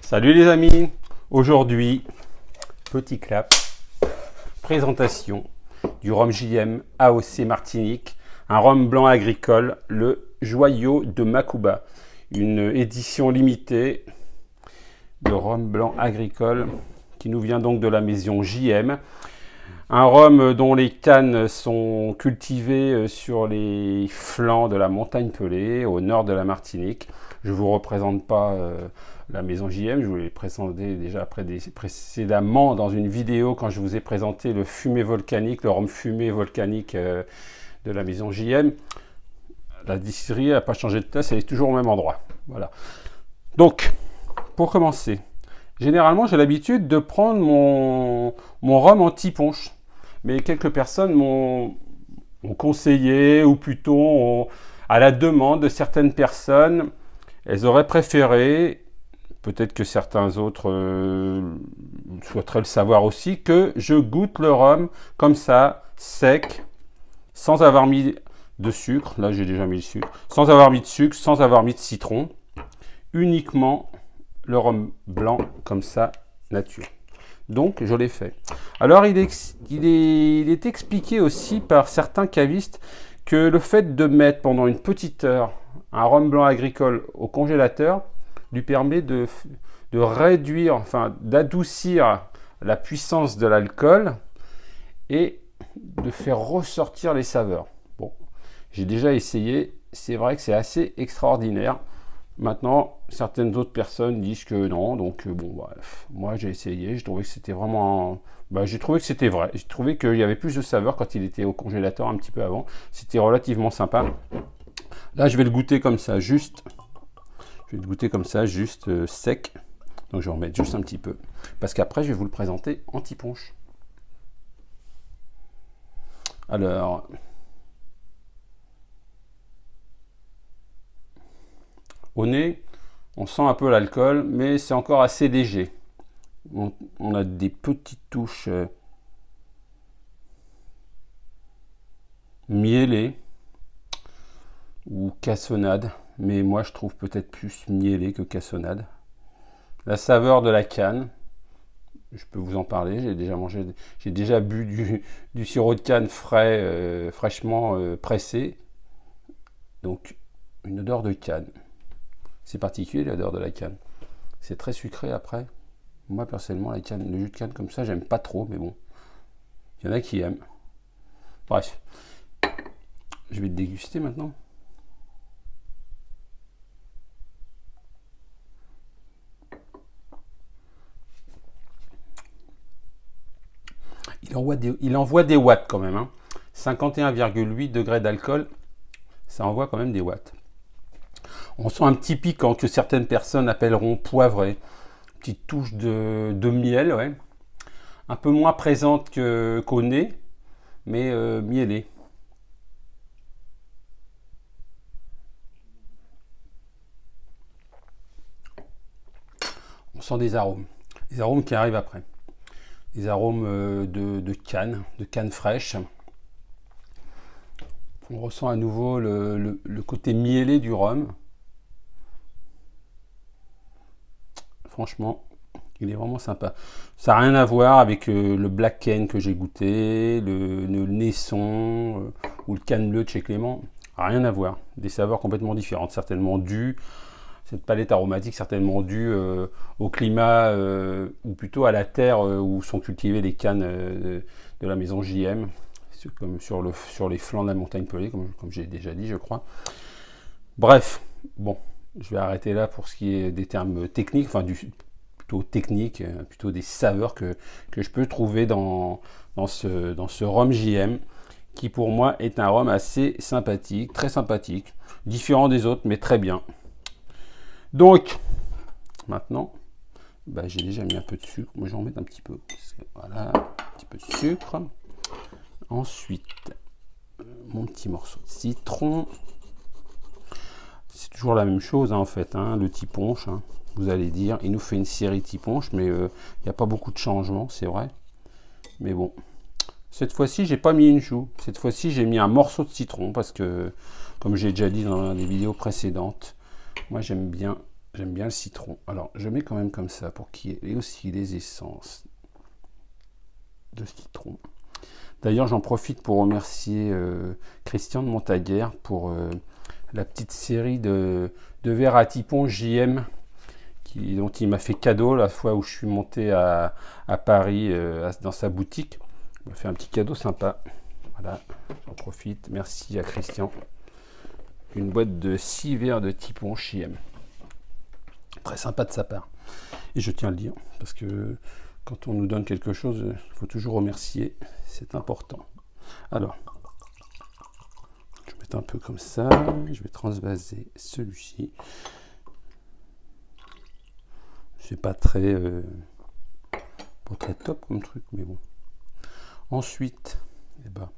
Salut les amis, aujourd'hui, petit clap, présentation du rhum JM AOC Martinique, un rhum blanc agricole, le Joyau de Macouba, une édition limitée de rhum blanc agricole qui nous vient donc de la maison JM. Un rhum dont les cannes sont cultivées sur les flancs de la montagne Pelée, au nord de la Martinique. Je ne vous représente pas la maison JM, je vous l'ai présenté déjà précédemment dans une vidéo quand je vous ai présenté le fumé volcanique, le rhum fumé volcanique de la maison JM. La distillerie n'a pas changé de place, elle est toujours au même endroit. Voilà. Donc, pour commencer, généralement j'ai l'habitude de prendre mon rhum anti-punch. Mais quelques personnes m'ont conseillé, ou plutôt à la demande de certaines personnes, elles auraient préféré, peut-être que certains autres souhaiteraient le savoir aussi, que je goûte le rhum comme ça, sec, sans avoir mis de sucre, là j'ai déjà mis le sucre, sans avoir mis de sucre, sans avoir mis de citron, uniquement le rhum blanc comme ça, nature. Donc, je l'ai fait. Alors, il est expliqué aussi par certains cavistes que le fait de mettre pendant une petite heure un rhum blanc agricole au congélateur lui permet de réduire, enfin d'adoucir la puissance de l'alcool et de faire ressortir les saveurs. Bon, j'ai déjà essayé, c'est vrai que c'est assez extraordinaire. Maintenant, certaines autres personnes disent que non, donc bon, bref. Moi, j'ai essayé, j'ai trouvé que c'était vraiment... j'ai trouvé que c'était vrai. J'ai trouvé qu'il y avait plus de saveur quand il était au congélateur un petit peu avant. C'était relativement sympa. Là, je vais le goûter comme ça, juste... Je vais le goûter comme ça, juste sec. Donc, je vais en mettre juste un petit peu. Parce qu'après, je vais vous le présenter anti-punch. Alors... Au nez, on sent un peu l'alcool, mais c'est encore assez léger. On a des petites touches mielées ou cassonade, mais moi je trouve peut-être plus mielé que cassonade. La saveur de la canne, je peux vous en parler, j'ai déjà bu du sirop de canne frais, fraîchement pressé, donc une odeur de canne. C'est particulier l'odeur de la canne. C'est très sucré après. Moi personnellement, le jus de canne comme ça, j'aime pas trop, mais bon. Il y en a qui aiment. Bref. Je vais le déguster maintenant. Il envoie des watts quand même. 51,8 degrés d'alcool, ça envoie quand même des watts. On sent un petit piquant que certaines personnes appelleront poivré. Petite touche de miel, ouais. Un peu moins présente qu'au nez, mais mielée. On sent des arômes qui arrivent après. Des arômes de canne fraîche. On ressent à nouveau le côté mielé du rhum. Franchement, il est vraiment sympa. Ça n'a rien à voir avec le Black Cane que j'ai goûté, le Naisson ou le Canne Bleu de chez Clément. Rien à voir. Des saveurs complètement différentes. Certainement dues, cette palette aromatique, certainement due au climat ou plutôt à la terre où sont cultivées les cannes de la maison JM, comme sur les flancs de la montagne Pelée, comme j'ai déjà dit, je crois. Bref, bon. Je vais arrêter là pour ce qui est des termes techniques, enfin plutôt technique, plutôt des saveurs que je peux trouver dans ce rhum JM, qui pour moi est un rhum assez sympathique, très sympathique, différent des autres, mais très bien. Donc, maintenant, j'ai déjà mis un peu de sucre, moi je vais en mettre un petit peu, voilà, un petit peu de sucre. Ensuite, mon petit morceau de citron. C'est toujours la même chose en fait, le tiponche, vous allez dire, il nous fait une série tiponche, mais il n'y a pas beaucoup de changements, c'est vrai. Mais bon, cette fois-ci, j'ai pas mis une joue, cette fois-ci, j'ai mis un morceau de citron, parce que, comme j'ai déjà dit dans les vidéos précédentes, moi j'aime bien J'aime bien le citron. Alors, je mets quand même comme ça pour qu'il y ait aussi les essences de citron. D'ailleurs, j'en profite pour remercier Christian de Montaguer pour la petite série de verres à tipon JM dont il m'a fait cadeau la fois où je suis monté à Paris dans sa boutique. Il m'a fait un petit cadeau sympa. Voilà, j'en profite. Merci à Christian. Une boîte de 6 verres de tipon JM. Très sympa de sa part. Et je tiens à le dire, parce que quand on nous donne quelque chose, il faut toujours remercier. C'est important. Alors, je vais mettre un peu comme ça. Je vais transvaser celui-ci. C'est pas très top comme truc, mais bon. Ensuite, eh ben,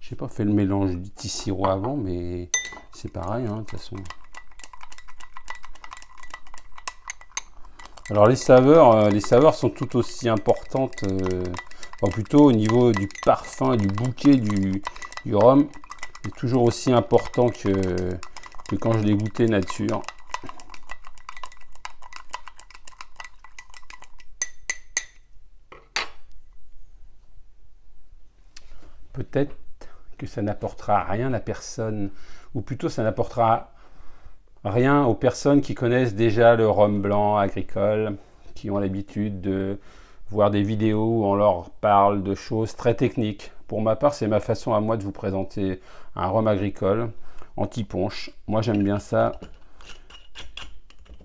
j'ai pas fait le mélange du petit sirop avant, mais c'est pareil, hein, de toute façon. Alors les saveurs sont tout aussi importantes, enfin plutôt au niveau du parfum, du bouquet du rhum, c'est toujours aussi important que quand je l'ai goûté nature. Peut-être que ça n'apportera rien à personne, ou plutôt ça n'apportera rien aux personnes qui connaissent déjà le rhum blanc agricole, qui ont l'habitude de voir des vidéos où on leur parle de choses très techniques. Pour ma part, c'est ma façon à moi de vous présenter un rhum agricole anti-punch. Moi, j'aime bien ça.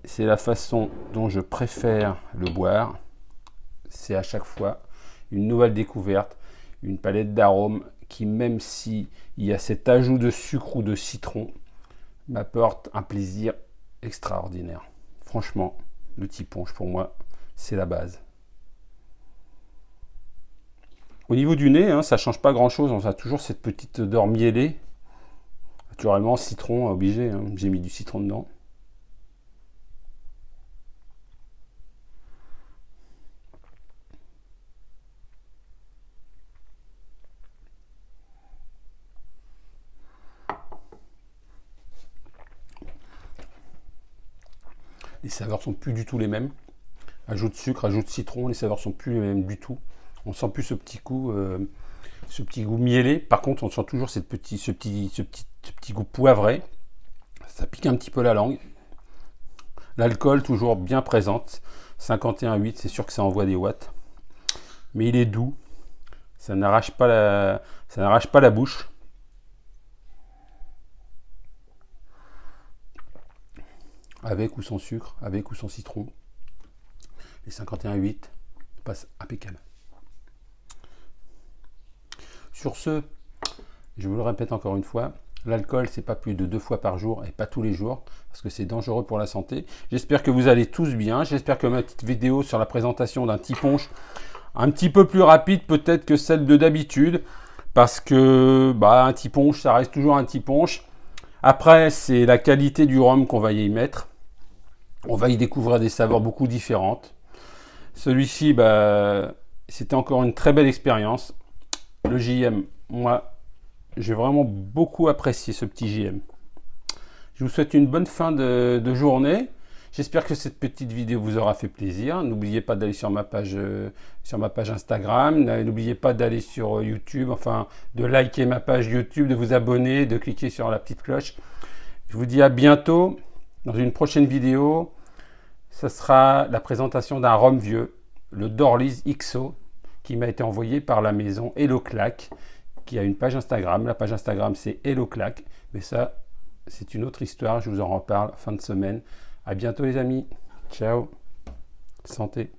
C'est la façon dont je préfère le boire. C'est à chaque fois une nouvelle découverte, une palette d'arômes qui, même s'il y a cet ajout de sucre ou de citron, m'apporte un plaisir extraordinaire. Franchement, le petit punch pour moi, c'est la base. Au niveau du nez, hein, ça ne change pas grand chose. On a toujours cette petite odeur mielée. Naturellement, citron, obligé. Hein, j'ai mis du citron dedans. Les saveurs sont plus du tout les mêmes. Ajout de sucre, ajout de citron, les saveurs sont plus les mêmes du tout. On sent plus ce petit goût mielé. Par contre, on sent toujours ce petit goût poivré. Ça pique un petit peu la langue. L'alcool toujours bien présente. 51,8, c'est sûr que ça envoie des watts. Mais il est doux. Ça n'arrache pas la bouche. Avec ou sans sucre, avec ou sans citron. Les 51,8 passent impeccable. Sur ce, je vous le répète encore une fois, l'alcool, c'est pas plus de 2 fois par jour et pas tous les jours, parce que c'est dangereux pour la santé. J'espère que vous allez tous bien. J'espère que ma petite vidéo sur la présentation d'un petit punch, un petit peu plus rapide peut-être que celle de d'habitude, parce que un petit punch, ça reste toujours un petit punch. Après, c'est la qualité du rhum qu'on va y mettre. On va y découvrir des saveurs beaucoup différentes. Celui-ci, c'était encore une très belle expérience. Le JM, moi, j'ai vraiment beaucoup apprécié ce petit JM. Je vous souhaite une bonne fin de journée. J'espère que cette petite vidéo vous aura fait plaisir. N'oubliez pas d'aller sur ma page Instagram. N'oubliez pas d'aller sur YouTube, enfin de liker ma page YouTube, de vous abonner, de cliquer sur la petite cloche. Je vous dis à bientôt dans une prochaine vidéo. Ce sera la présentation d'un rhum vieux, le Dorly's XO, qui m'a été envoyé par la maison Hello Clack, qui a une page Instagram. La page Instagram, c'est Hello Clack. Mais ça, c'est une autre histoire. Je vous en reparle fin de semaine. À bientôt les amis. Ciao. Santé.